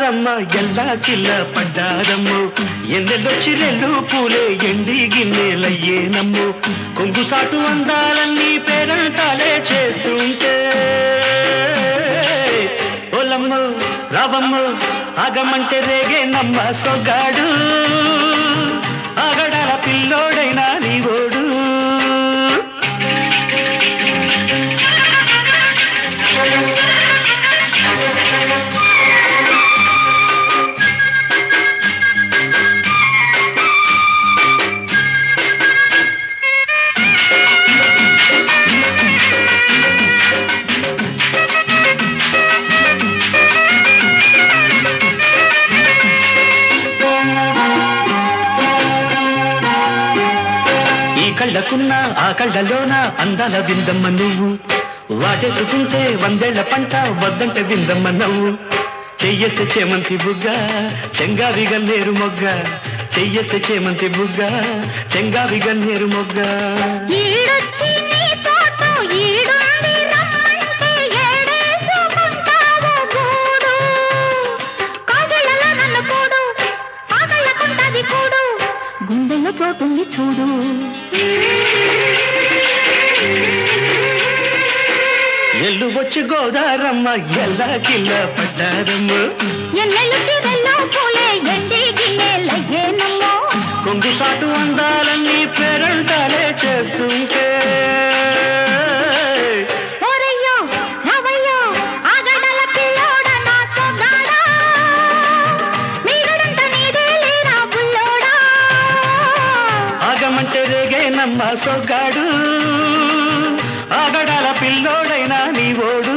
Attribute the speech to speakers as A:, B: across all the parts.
A: గోదారమ్మ ఎల్లా కిల్ల పడ్డారమ్ము ఎన్నెల్లొచ్చి రెల్లు పూలే ఎండి గిన్నెలయ్యేనమ్ము కొంగు చాటు అందాలన్నీ పేరంటాలే చేస్తుంటే ఓలమ్మ రావమ్మ ఆగమంటే రేగే నమ్మ సొగ్గాడు ఆగడాల పిల్లోడైనా నీవోడు కళ్ళకున్న ఆ కళ్ళలోన అందాల విందమ్మ నువ్వు వాటేసుకుంటే వందేళ్ల పంట వద్దంటే విందమ్మ నవ్వు చెయ్యేస్తే చేమంతి బుగ్గ చెంగావి గన్నేరు మొగ్గ చెయ్యేస్తే చేమంతి బుగ్గ చెంగావి గన్నేరు మొగ్గ
B: గుండెల్లో చోటుంది చూడు
A: ఎల్లు వచ్చి గోదారమ్మ ఎల్లా కిల్ల పడ్డారమ్మ
B: ఎన్నెల్లు తీరెల్లో పూలే ఎండి గిన్నెలయ్యేనమ్మో
A: కొంగు చాటు అందాలన్నీ పేరంటాలే చేస్తుంటే
B: ఓరయ్యో రవయ్యో ఆగడల పిల్లోడ నా సొగ్గాడా మీగడంత నీదే లేరా బుల్లోడా
A: ఆగమంటే రేగే నమ్మ సొగ్గాడు ఆగడాల పిల్లోడైనా నీవోడు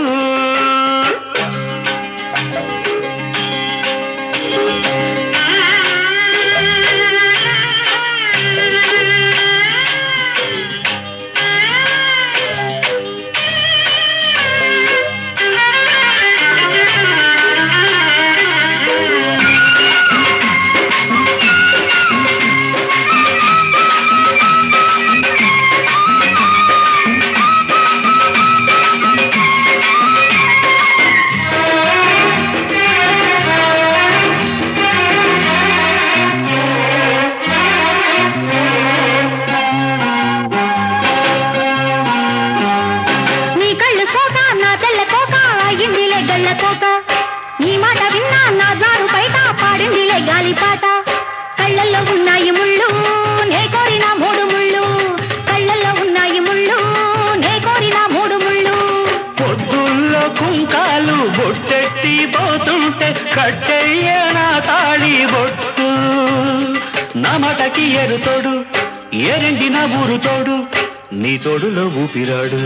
B: నీ మాట విన్నా నా జారు బయట పాడిందిలే గాలిపాట కళ్ళల్లో ఉన్నాయి ముళ్ళు నే కోరిన మూడు ముళ్ళు కళ్ళల్లో ఉన్నాయి ముళ్ళు నే కోరిన మూడు ముళ్ళు
A: పొద్దుల్లో కుంకాలు బొట్టెట్టి పోతుంటే కట్టెయ్య నా తాళి బొట్టు నా మాటకి ఎరుతోడు ఎరండి నా ఊరు తోడు నీ తోడులో ఊపిరాడు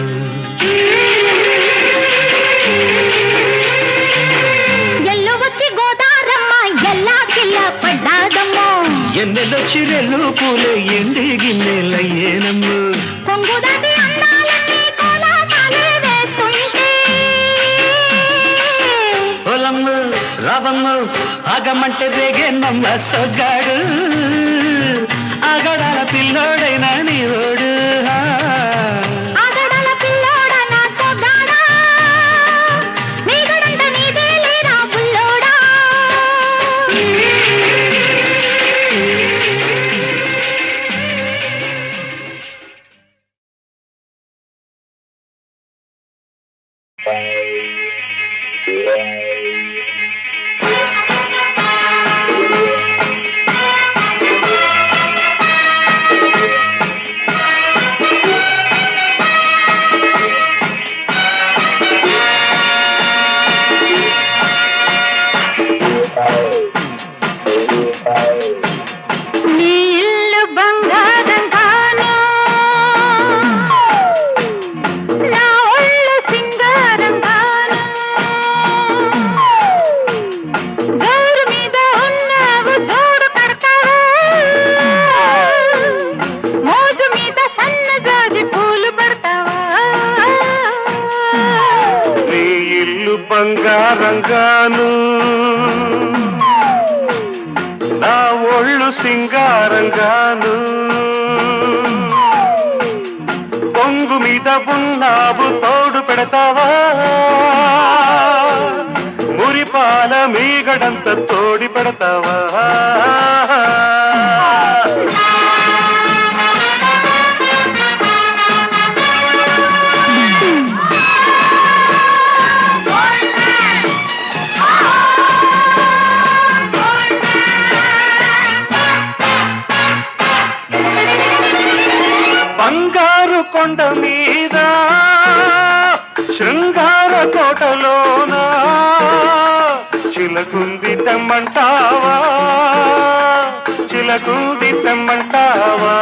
A: ఎన్నెల్లొచ్చి రెల్లు పూలే ఎండి గిన్నెలయ్యేనమ్మ
B: కొంగుదాటి అందాలన్నీ కోలాటాలే వేస్తుంటే
A: ఓలమ్మ రావమ్మ ఆగమంటే రేగే నమ్మ సొగ్గాడు ఆగడాల పిల్లోడైనా నీవోడు
B: ఆగడాల పిల్లోడ నా సొగ్గాడా మీగడంత నీదే లేరా బుల్లోడా
A: బంగారంగాను నా ఒళ్ళు సింగారంగాను పొంగు మీద ఉన్నావు తోడు పెడతావా ఉరిపాల మీగడంత తోడి పెడతావా బంగారు కొండ మీద శృంగార కోటలోనా చిలకుంది తెమ్మంటావా చిలకుంది తెమ్మంటావా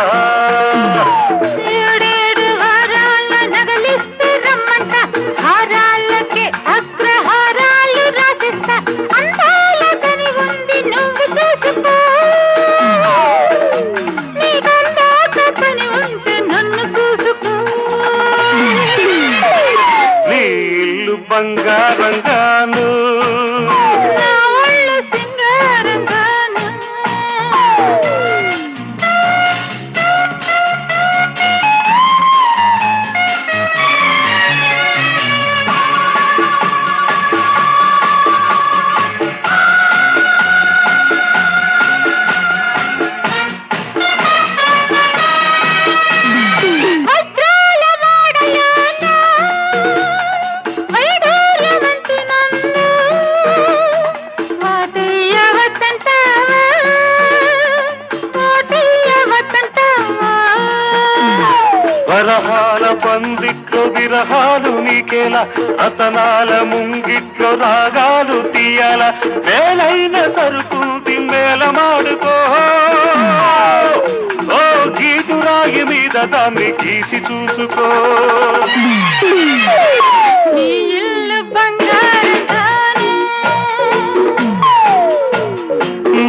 B: ఏడేడు వారాల నగలిస్తే రమ్మంట హారాలకే అగ్రహారాలు రాసిస్తా అందాల కని ఉంది నువ్వు చూసుకో నీకందాక పని ఉంటే నన్ను చూసుకో
A: నీ ఇల్లు బంగారంగాను
B: నా ఒళ్ళు సింగారంగాను వజ్రాల వాడలోన వైడూర్యవంతి నన్ను వాటయ్యవద్దంటావా వాటయ్యవద్దంటావా
A: వరహాల పందిట్లో విరహాలు నీకేలా రతనాల ముంగిట్లో రాగాలు తీయాల మేలైన సరుకుంది మేళమాడుకో ఓ గీటు రాగి మీద దాన్ని గీసి చూసుకో
B: నీ ఇల్లు బంగారంగాను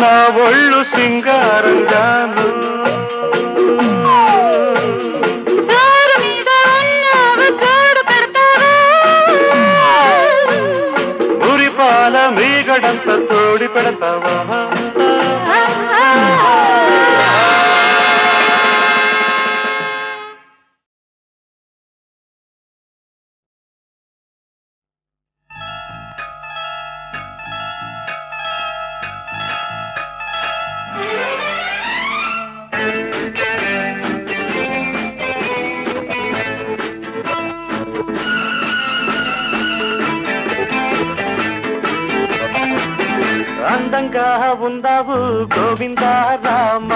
A: నా ఒళ్ళు సింగారంగాను
B: జోరు మీద ఉన్నావు జోడు పెడతావా
A: ఉరిపాల మీగడంత తోడి పెడతావా అందంగా ఉందావు గోవిందా రామ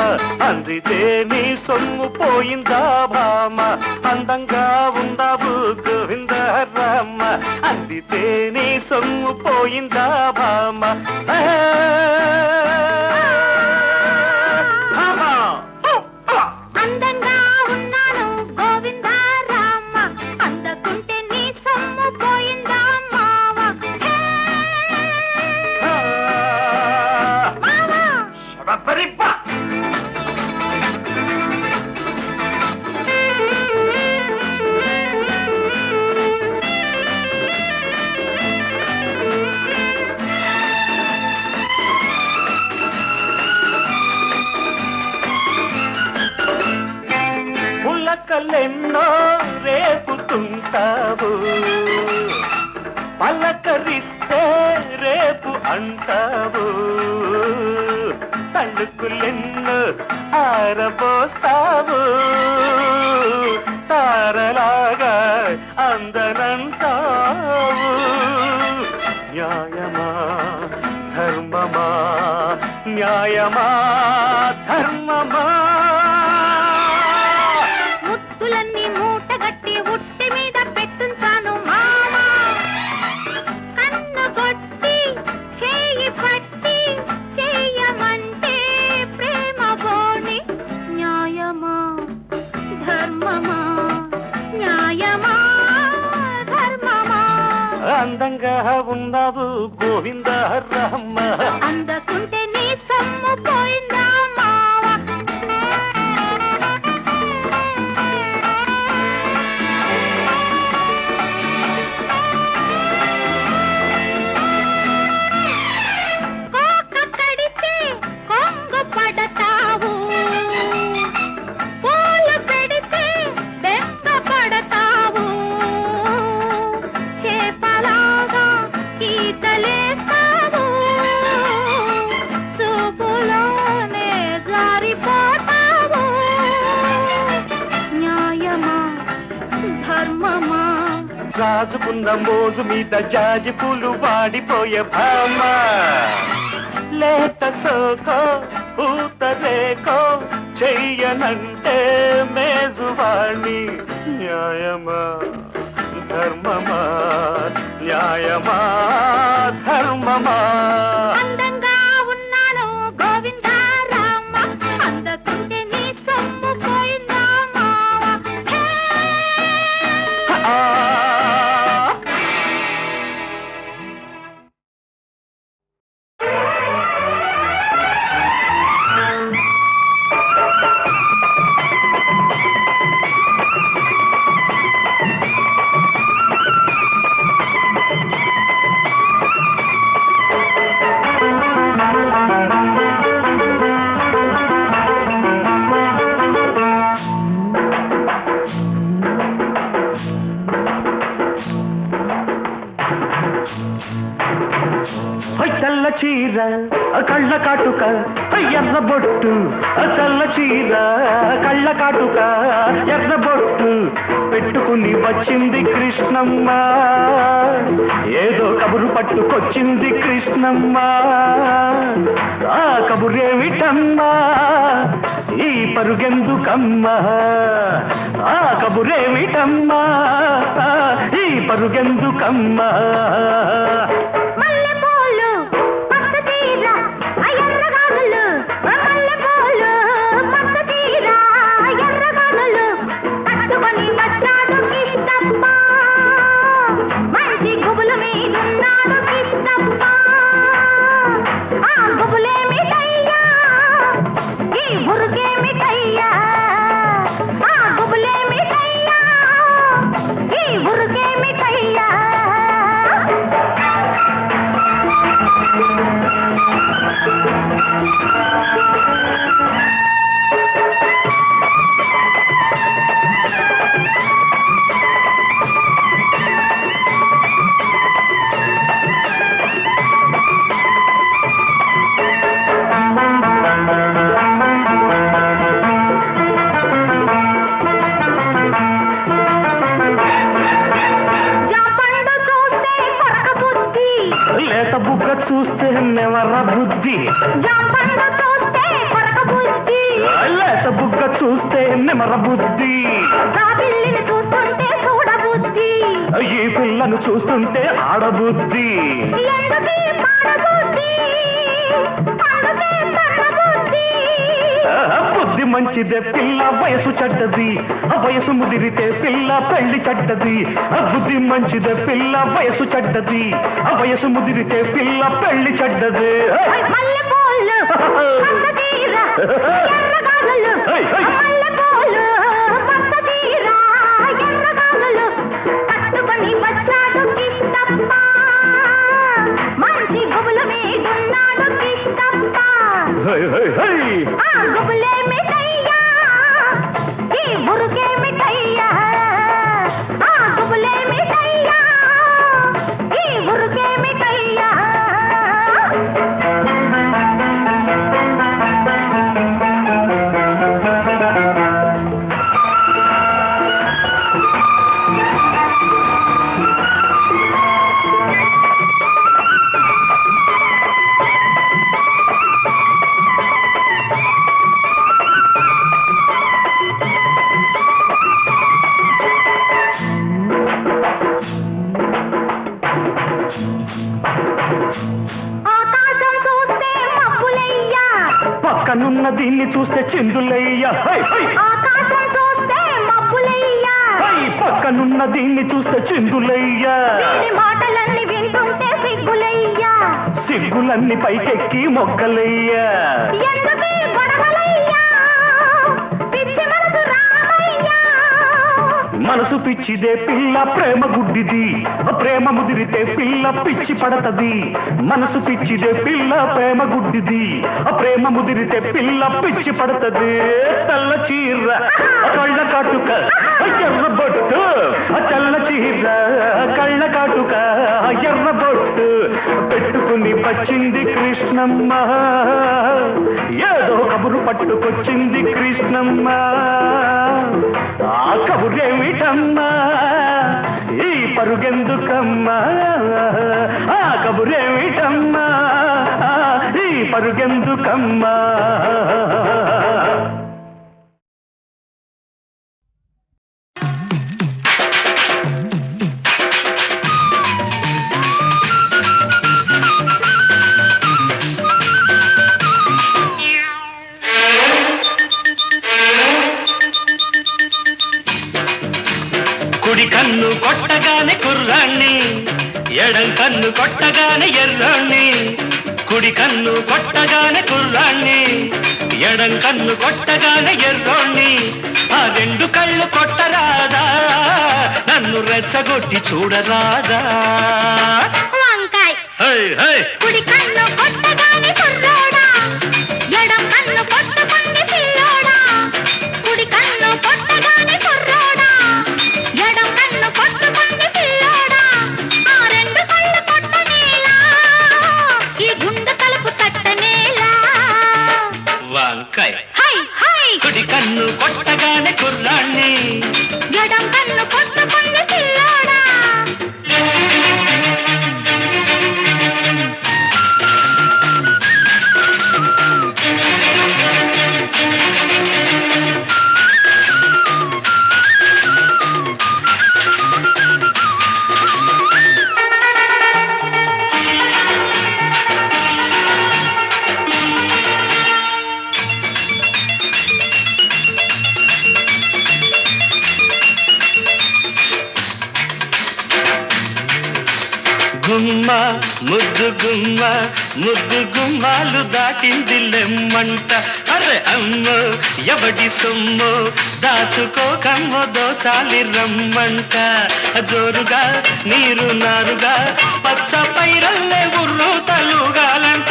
A: అందితే నీ సొమ్ము పోయిందా భామ అందంగా ఉందావు గోవిందా రామ అందితే నీ సొమ్ము పోయిందా భామ
B: అందంగా ఉన్నాను గోవిందా రామ అందకుంటే నీ సొమ్ము పోయిందా మావ
A: పుల్లకలెన్నో రేపుతుంటావు పలకరిస్తే రేపు అంటావు తళుకులెన్నో ఆరబోస్తావు తారలాగా అందనంటావు న్యాయమా ధర్మమా న్యాయమా ధర్మమా
B: ముత్తులన్నీ మూటగట్టి ఉట్టి మీద పెట్టుంచాను మావా కన్ను కొట్టి చేయి పట్టి చేయమంటే ప్రేమ బోని న్యాయమా ధర్మమా న్యాయమా ధర్మమా
A: అందంగా ఉన్నావు గోవింద రామ
B: అందకుంటే నీ సొమ్ము పోయిందా మావా కోక కడితే కొంగు పడతావు పూలు పెడితే బెంగ పడతావు చేపలాగా ఈతలేస్తావు
A: రాజుకున్న మోజు మీద జాజి పూలు వాడిపోయే భామ లేత సోకో పూత రేకో చెయ్యనంటే మేజువాణి న్యాయమా ధర్మమా న్యాయమా ధర్మమా
B: అందంగా ఉన్నాను గోవిందా రామ అందకుంటే నీ సొమ్ము పోయిందా మావా
A: తెల్ల చీర కళ్ళ కాటుక ఎర్ర బొట్టు తెల్ల చీర కళ్ళ కాటుక ఎర్ర బొట్టు పెట్టుకుని వచ్చింది కృష్ణమ్మ ఏదో కబురు పట్టుకొచ్చింది కృష్ణమ్మ ఆ కబురేమిటమ్మా ఈ పరుగెందుకమ్మా ఆ కబురేమిటమ్మా ఈ పరుగెందుకమ్మా చూస్తే నెవర బుద్ధి లేత బుగ్గ చూస్తే నెమర బుద్ధి ఈ పిల్లను చూస్తుంటే ఆడబుద్ధి బుద్ధి మంచిదే పిల్ల వయసు చెడ్డది వయసు ముదిరితే పిల్ల పెళ్లి చెడ్డది బుద్ధి మంచిదే పిల్ల వయసు చెడ్డది వయసు ముదిరితే పిల్ల పెళ్లి చెడ్డది పక్కనున్న దీన్ని చూస్తే చిందులయ్యా పక్కనున్న దీన్ని చూస్తే చిందులయ్యా
B: మాటలన్నీ వింటుంటే సిగ్గులయ్యా
A: సిగ్గులన్నీ పైకెక్కి మొగ్గలయ్యా మనసు పిచ్చిదే పిల్ల ప్రేమ గుడ్డిది ప్రేమ ముదిరితే పిల్ల పిచ్చి పడతది మనసు పిచ్చిదే పిల్ల ప్రేమ గుడ్డిది ప్రేమ ముదిరితే పిల్ల పిచ్చి పడతది తెల్ల చీర కళ్ళ కాటుక ఎర్ర బొట్టు తెల్ల చీర కళ్ళ కాటుక ఎర్ర బొట్టు పెట్టుకుని వచ్చింది కృష్ణమ్మ ఏదో కబురు పట్టుకొచ్చింది కృష్ణమ్మ ఆ కబురేమిటమ్మా ఈ పరుగెందుకమ్మా ఆ కబురేమిటమ్మా ఈ పరుగెందుకమ్మా కుడి కన్ను కొట్టగానే కుర్రాణ్ణి ఎడం కన్ను కొట్టగానే ఎర్రాణ్ణి కుడి కన్ను కొట్టగానే కుర్రాణ్ణి ఎడం కన్ను కొట్టగానే ఎర్రోణ్ణి ఆ రెండు కళ్ళు కొట్టరాదా నన్ను రెచ్చగొట్టి చూడరాదా
B: వంకాయ్
A: కుడి కన్ను కొట్టగానే కుర్రోడా ఎడం కన్ను కొట్టగానే పిల్లోడా కుడి కన్ను కొట్టగానే కుర్రోడా ఎడం కన్ను కొట్టగానే పిల్లోడా ఆ రెండు కళ్ళు కొట్టనేలా ఈ గుండె తలుపు తట్టనేలా వంకాయ్ కుడి కన్ను కొట్టగానే కుర్రాణ్ణి ఎడం కన్ను కొట్టగానే పిల్లోడా గుమ్మ ముద్దు గుమ్మాలు దాటింది లెమ్మంట అరే అమ్మో ఎవడి సొమ్ము దాచుకోకమ్మో దోచాలి రమ్మంట జోరుగా నీరు నారుగా పచ్చ పైరల్లే ఉర్రు తలుగాలంట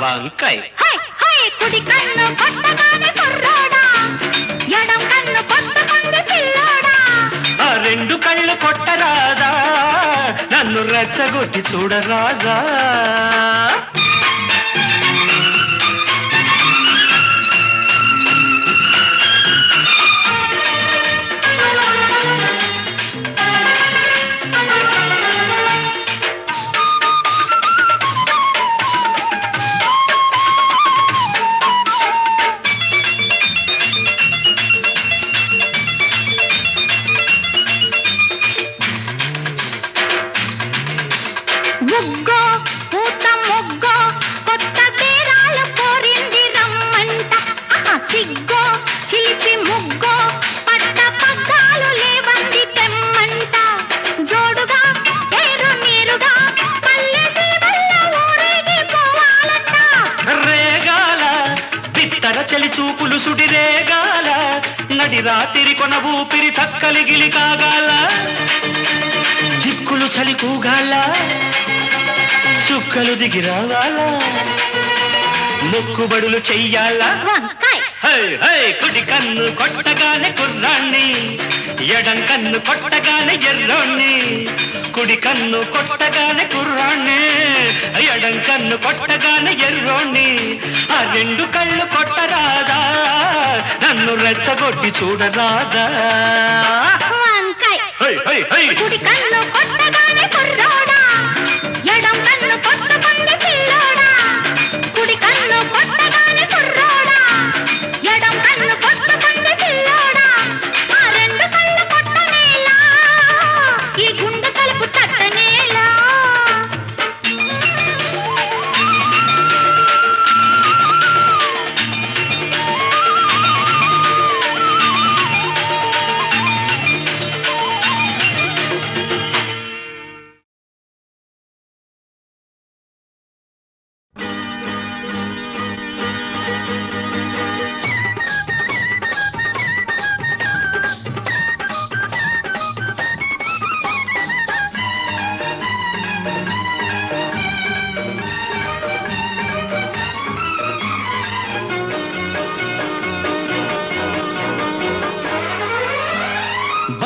A: వంకాయ్ కుడి కన్ను కొట్టగానే కుర్రోడా ఎడం కన్ను కొట్టగానే పిల్లోడా ఆ రెండు కళ్ళు కొట్టరాదా నన్ను రెచ్చగొట్టి చూడరాదా చలి చూపులు సుడిరేగాల నడి రాత్రి కొన ఊపిరి చక్కలిగిలి కాగాల దిక్కులు చలి కూగాల చుక్కలు దిగి రావాలా మొక్కుబడులు చెయ్యాలా కుడి కన్ను కొట్టగానే కుర్రాణ్ణి ఎడం కన్ను కొట్టగానే ఎర్రోణ్ణి కుడి కన్ను కొట్టగానే కుర్రాణ్ణి ఎడం కన్ను కొట్టగానే ఎర్రోణ్ణి ఆ రెండు కళ్ళు కొట్టరాదా నన్ను రెచ్చగొట్టి చూడరాదా కుడి కన్ను కొట్టగానే కుర్రోడా ఎడం కన్ను కొట్టగానే పిల్లోడా కుడి కన్ను కొట్టగానే కుర్రోడా ఎడం కన్ను కొట్టగానే పిల్లోడా ఆ రెండు కళ్ళు కొట్టనేలా ఈ గుండె తలుపు తట్టనేలా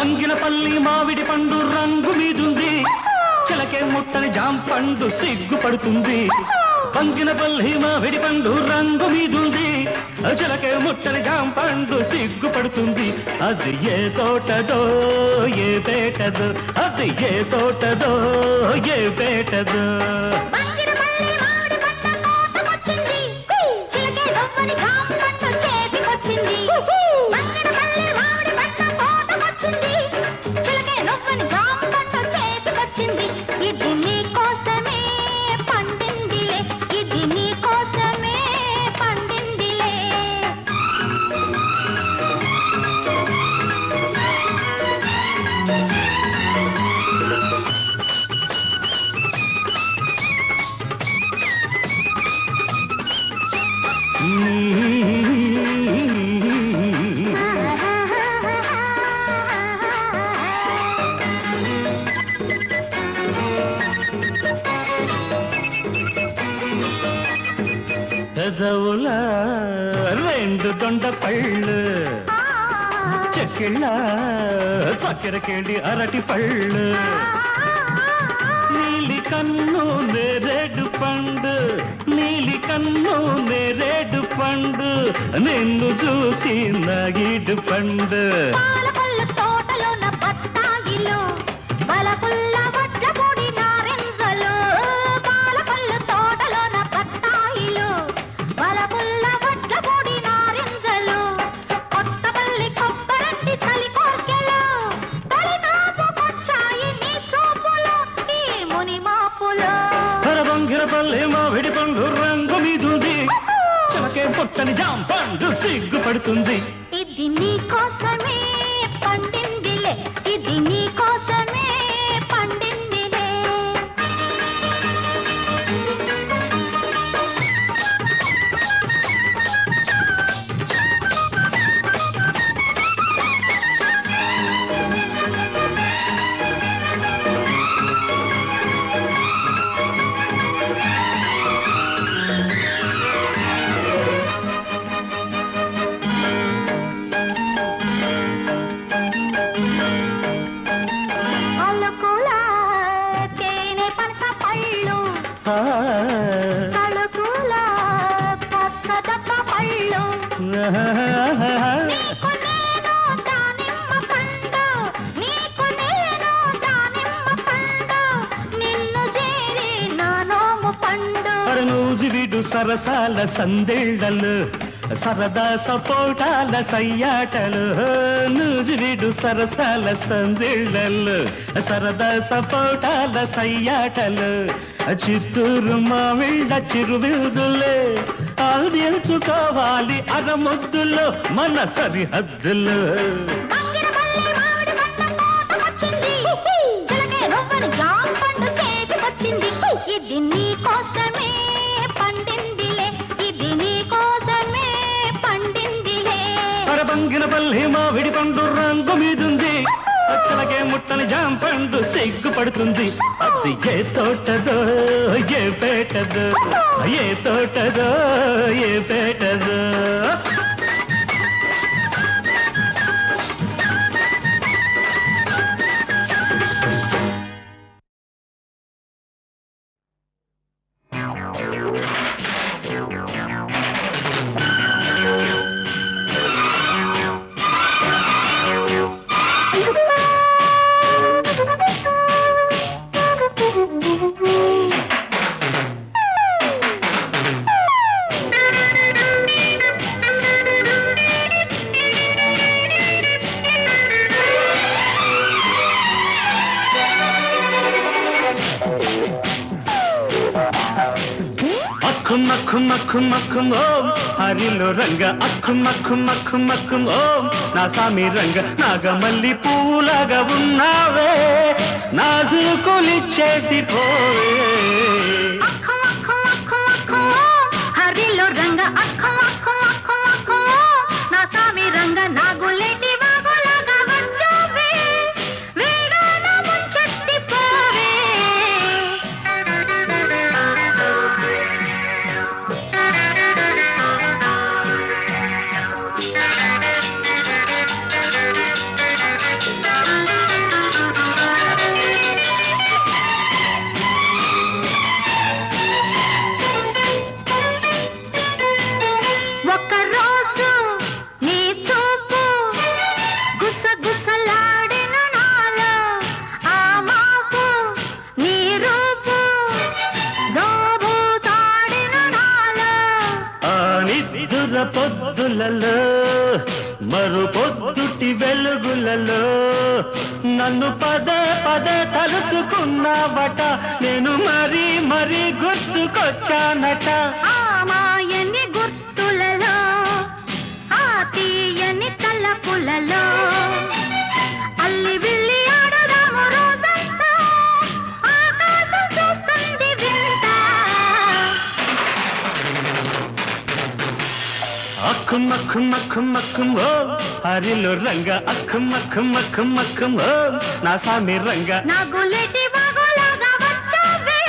A: బంగినపల్లి మామిడి పండు రంగు మీదుంది చిలకే ముట్టని జాంపండు సిగ్గుపడుతుంది బంగినపల్లి మామిడి పండు రంగు మీదుంది చిలకే ముట్టని జాంపండు సిగ్గుపడుతుంది అది ఏ తోటదో ఏ పేటదో అది ఏ తోటదో ఏ పేటదో
B: ఇది నీ కోసమే పండిందిలే ఇది నీ కోసమే పండిందిలే
A: పెదవుల రెండు దొండ పళ్ళు చెక్కిళ్ళ చక్కెర కేళి అరటి పళ్ళు నీలి కన్ను నేరేడు పండు నీలి కన్ను నేరేడు పండు నిన్ను చూసి నగిడు పండు
B: తోటలోన బత్తాయిలో బలపుల్ల వడ్లపొడి నారింజలు పాలపల్లు తోటలోన బత్తాయిలో బలపుల్ల వడ్లపొడి నారింజలు కొత్తపల్లి కొబ్బరంటి చలి కోర్కెలు తొలినాపుకొచ్చాయి నీ చూపులో ఈ ముని మాపులో
A: బంగిరపల్లి మామిడి పండు రంగు మీదుంది చిలకే పుట్టని జాంపండు సిగ్గుపడుతుంది
B: ఇది నీ కోసమే పండిందిలే ఇది నీ కోసమే పండిందిలే అలకుల తేనె పనస పళ్ళు తలుకుల పచ్చదక్క పళ్ళు నీకు నేను దానిమ్మ పండు నీకు నేను దానిమ్మ పండు నిన్ను చేరి నా నోము పండు
A: నూజివిడు సరసాల సందేళ్లలు సరదా సపోటాల సయ్యాటలు నూజివిడు సరసాల సందేళ్లలు సరదా సపోటాల సయ్యాటలు చిత్తూరు మావిళ్ళ చిరువిరుదులే ఆల్దించుకోవాలి అరముద్దులో మన సరిహద్దులు
B: ఇది నీ కోసమే పండిందిలే ఇది నీ కోసమే పండిందిలే
A: బంగినపల్లి మామిడి పండు రంగు మీదుంది అచ్చలకే ముట్టని జాంపండు సిగ్గుపడుతుంది అది ఏ తోటదో ఏ పేటదో ఏ తోటదో ఏ పేటదో మక్కుం ఓం హరిలో రంగ మక్కుం ఓం నా సామి రంగ నాగమల్లి పూలాగా ఉన్నావే నాజుకులిచ్చేసి పోవే
B: హరిలో రంగ నా సామి రంగ నాగులేటి వాగులాగా వచ్చావే వేడాన ముంచెత్తి పోవే
A: రంగులలో మరు పొద్దుటి వెలుగులలో నన్ను పదే పదే తలుచుకున్నావట నేను మరీ మరీ గుర్తుకొచ్చానట
B: ఆ మాయని గుర్తులలో ఆ తీయని తలపులలో అల్లి విల్లి ఆడదాము రోజంతా ఆకాశం చూస్తుంది వింత
A: అక్కుం అక్కుం అక్కుం అక్కుం ఓ హరిలో రంగ అక్కుం అక్కుం అక్కుం అక్కుం ఓ నా సామి రంగ
B: నా గులేటి బాగులాగా వచ్చావే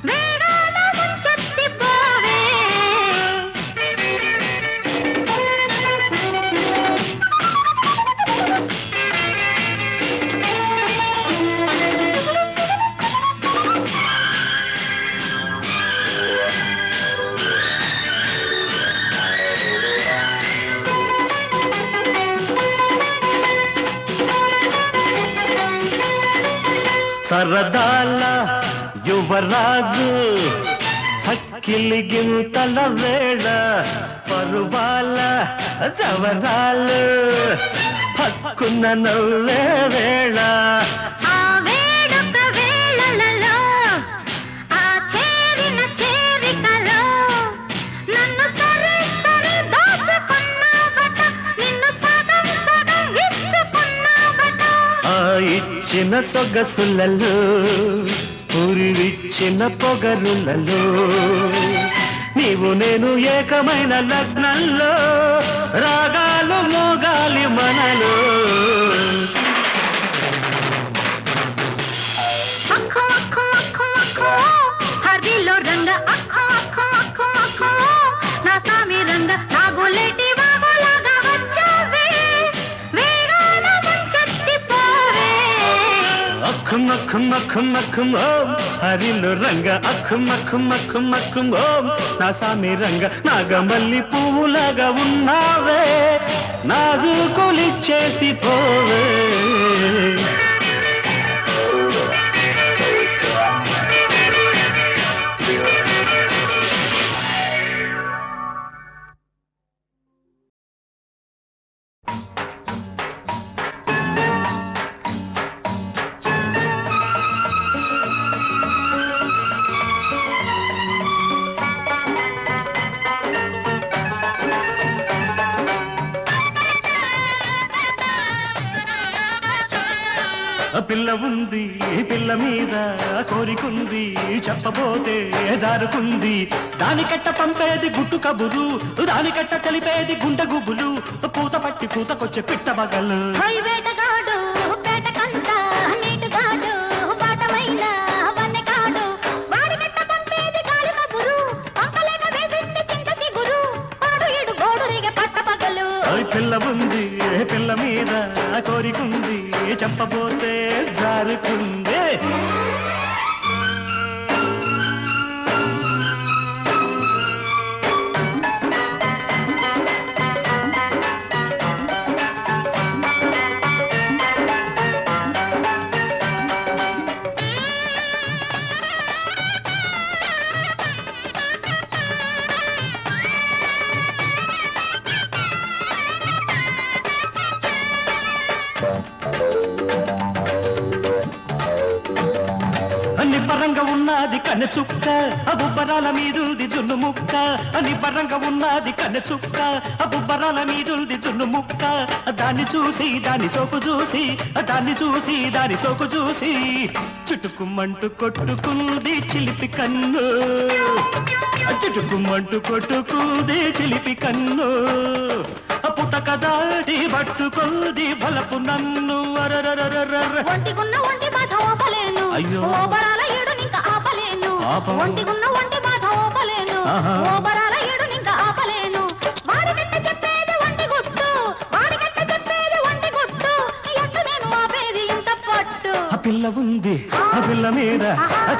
B: వేగాన ముంచెత్తి పోవే
A: సరదాల యువరాజు సక్కిలి గింతల వేళ పరువాల జవరాలు హక్కున్న నవ్వే వేళ
B: ఆ వేడుక వేళలలో ఆ చేరిన చేరికలో నన్ను సరి సరి దోచుకున్నావట నిన్ను సగం సగం ఇచ్చుకున్నావట
A: ఆ ఇచ్చిన సొగసులలో పురివిచ్చిన పొగరులలో నీవు నేను ఏకమైన లగ్నంలో రాగాలు మోగాలి మనలో
B: అక్కో అక్కో అక్కో అక్కో హరిలో రంగ అక్కో అక్కో అక్కో అక్కో నా సామి రంగ నా గులేటి బాగులాగా వచ్చావే వేగాన ముంచెత్తి పోవే
A: అక్కుం అక్కుం అక్కుం అక్కుం ఓం హరిలో రంగ అక్కుం అక్కుం అక్కుం అక్కుం ఓం నా సామి రంగ నాగమల్లి పువ్వులాగా ఉన్నావే నాజుకులిచ్చేసి పోవే పిల్ల ఉంది పిల్ల మీద కోరికుంది చెప్పబోతే జారుకుంది దానికట్ట పంపేది గుట్టు కబురు దానికట్ట తెలిపేది గుండె గుబులు పూత పట్టి పూతకొచ్చే పిట్ట బగలు
B: హై వేటగాడు పేటకంతా నీటుగాడు బాటమైన వన్నెకాడు వాడికట్ట పంపేది గాలి కబురు పంపలేక వేసింది చింత చిగురు పాడు ఏడు గోడురిగే పట్ట పగలు
A: పిల్ల ఉంది పిల్ల మీద కోరికుంది చెప్పబోతే జారుకుంది నిబ్బరంగా ఉన్నది కన్నె చుక్క బుబ్బరాల మీదుంది జున్ను ముక్క నిబ్బరంగా ఉన్నది కన్నె చుక్క బుబ్బరాల మీదుంది జున్ను ముక్క దాన్ని చూసి దాని సోకు చూసి దాన్ని చూసి దాని సోకు చూసి చుట్టుకుమ్మంటూ కొట్టుకుంది చిలిపి కన్ను చుట్టుకుమ్మంటూ కొట్టుకుంది చిలిపి కన్ను పుటక దాటి పట్టుకుంది బలపు నన్ను
B: ఒంటిగున్న ఒంటి బాధ ఓపలేను
A: అయ్యో.
B: ఓబరాల ఏడు నింక ఆపలేను
A: ఆపము.
B: ఒంటిగున్న ఒంటి బాధ ఓపలేను
A: ఆహా.
B: ఓబరాల ఏడు నింక ఆపలేను వాడికట్ట చెప్పేది ఒంటి గుట్టు వాడికట్ట చెప్పేది ఒంటి గుట్టు ఎట్ట నేను ఆపేది ఇంత పట్టు
A: ఆ పిల్ల ఉంది ఆ పిల్ల మీద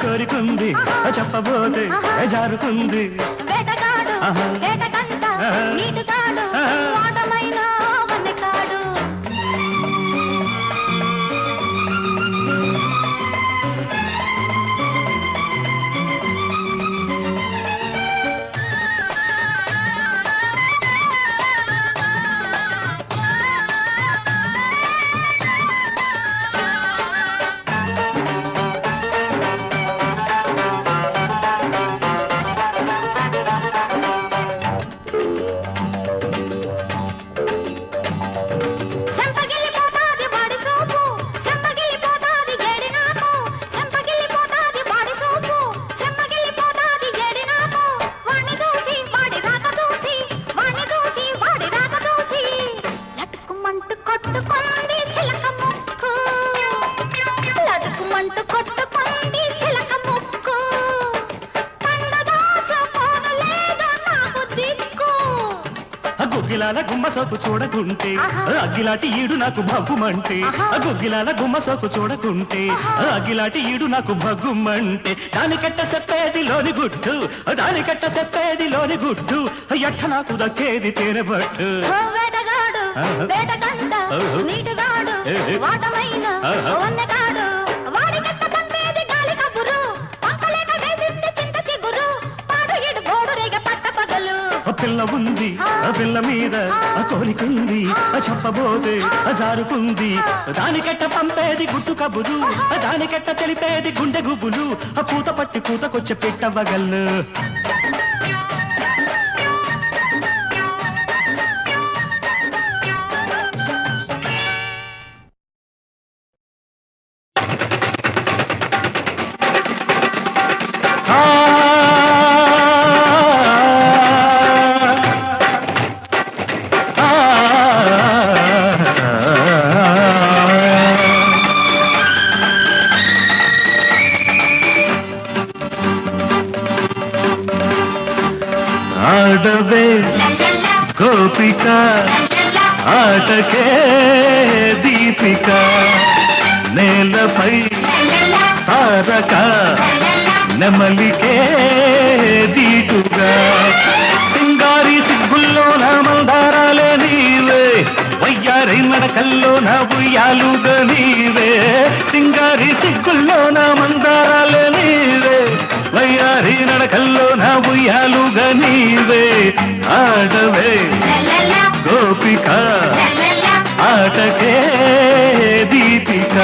A: కోరికుంది చెప్పబోతే జారుకుంది
B: వేటగాడు
A: ఆహా.
B: వేటకంట
A: ఆహా.
B: నీటిగాడు
A: ఆహా.
B: వాటమైన వన్నెకాడు పట్టుకుంది చిలక ముక్కు లదుకుమంటూ కొట్టుకుంది చిలక ముక్కు పండు దోసుకోనలేదు నాకు దిక్కు
A: గుగ్గిలాల గుమ్మ సోపు చూడకుంటే అగ్గిలాంటి ఈడు నాకు భగ్గుమంటే గుగ్గిలాల గుమ్మ సోపు చూడకుంటే అగ్గిలాంటి ఈడు నాకు భగ్గుమంటే దానికట్ట చెప్పేది లోని గుడ్డు దానికట్ట చెప్పేది లోని గుడ్డు ఎట్ట నాకు దక్కేది తేనెబట్టు
B: వేటగాడు వేటగండ నీటిగాడు వాటమైన వన్నెగాడు వాడికెట్ట పంపేది గాలి కబురు పంపలేక వేసింది చింత చిగురు పాడు ఇడు గోడు రేగ పట్ట పగలు
A: పిల్ల ఉంది పిల్ల మీద కోరికుంది చెప్పబోతే జారుకుంది దానికెట్ట పంపేది గుట్టు కబురు దానికెట్ట తెలిపేది గుండె గుబులు పూత పట్టి కూతకొచ్చే పెట్టవగల్లు ఆడవే గోపిక ఆటకే దీపిక నేలపై తారక నెమలికే దీటుగా సింగారి సిగ్గుల్లో నా మందారాలే నీవే వయ్యారి నడకల్లో నా ఉయ్యాలుగా నీవే సింగారి సిగ్గుల్లో నా మందారాలే నీవే వయ్యారి నడకల్లో నా ఉయ్యాలుగా నీవే ఆడవే గోపిక ఆటకే దీపిక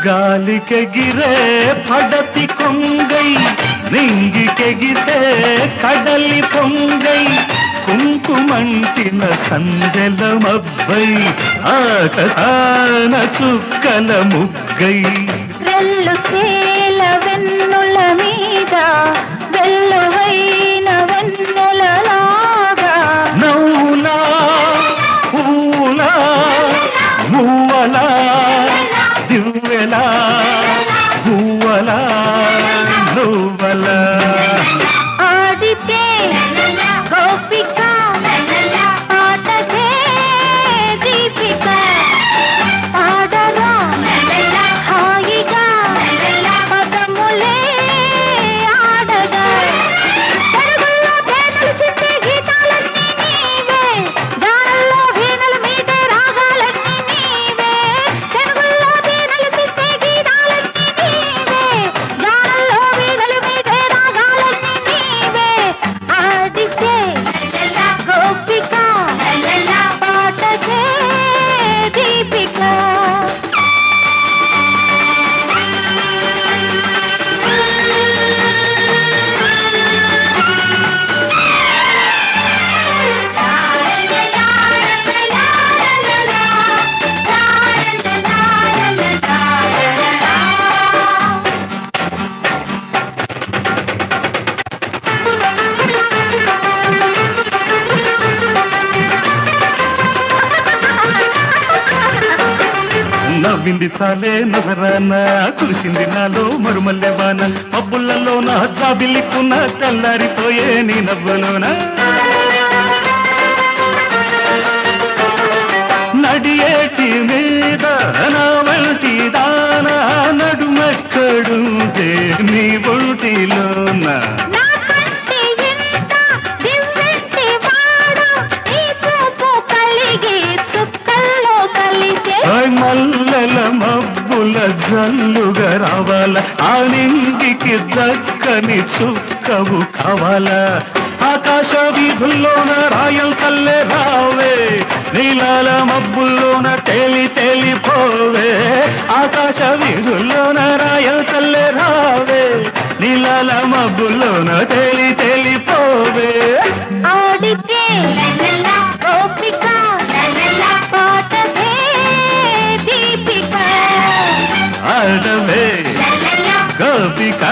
A: గాలికెగిరే పడతి కొంగై నింగికెగితే కడలి పొంగై కుంకుమంటిన సందెల మబ్బై ఆకాన చుక్కల ముగ్గై
B: వెల్లు తేల వెన్నుల మీద వెల్లువైన వెన్నెలలాగా
A: నవ్వులా పూలా మువ్వలా దివ్వెలా పువ్వలా నువ్వలా
B: ఆడితే గోపిక ఆటకే దీపిక ఆడరా హాయిగా పదములే ఆడగా తెలుగులో తేనెలు చిందే గీతాలన్నీ నీవే గానల్లో వీణల మీదే రాగాలన్నీ నీవే తెలుగులో తేనెలు చిందే గీతాలన్నీ నీవే గానల్లో వీణల మీదే రాగాలన్నీ నీవే ఆడితే గోపిక పాటకే దీపిక
A: నవ్వింది చాలే నజరాన కురిసింది నాలో మరుమల్లెవాన మబ్బులలో నా జాబిల్లికున్న తెల్లారిపోయే నీ నవ్వులోన నడియేటి మీద నా వంటి దాన నడుమెక్కడుందే నీ ఒంటిలోన
B: నా కంటి ఇంత దివ్వెంటి వాడు నీ చూపు కలిగి చుక్కల్లో కలిసే
A: మల్లెల మబ్బుల జల్లుగా రావాల ఆ నింగికి దక్కని చుక్కవు కావాలా ఆకాశ వీధుల్లోన రాయల్ కల్లే రావే నీలాల మబ్బుల్లోన తేలి తేలిపోవే ఆకాశ వీధుల్లోన రాయల్ కల్లే రావే నీలాల మబ్బుల్లోన తేలి తేలిపోవే
B: ఆడితే గోపిక పాటదే దీపిక
A: ఆడవే గోపిక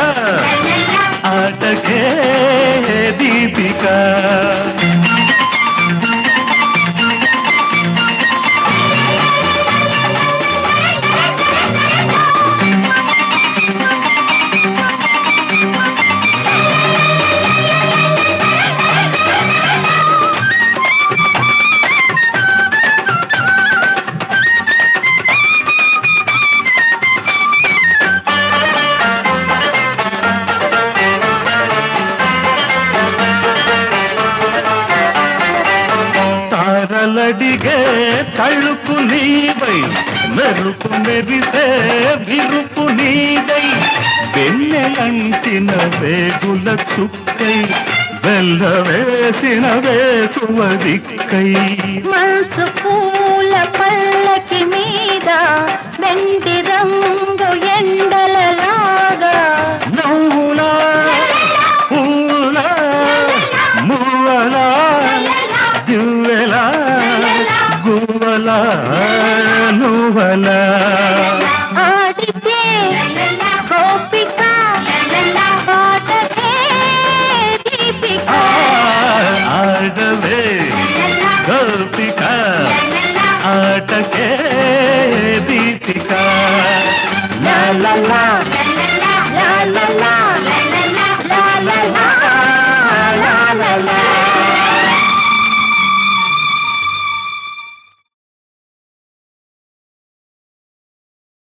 A: ఆటకే దీపిక తారలడిగే తళుపు నీవై మెరుపు మెరిసే విరుపు నీదై వెన్నెలంటిన వేగుల చుక్కై వెల్ల వేసిన వేసువ దిక్కై
B: మనసు పూల పల్లకి మీద వెండి రంగు ఎండలలాగా
A: నవ్వులా పూల మువ్వలా దివ్వెలా గువ్వలా నువ్వలా
B: ఆడితే గోపిక పాటదే దీపిక
A: ఆడవే గోపిక ఆటకే దీపిక లా లా లా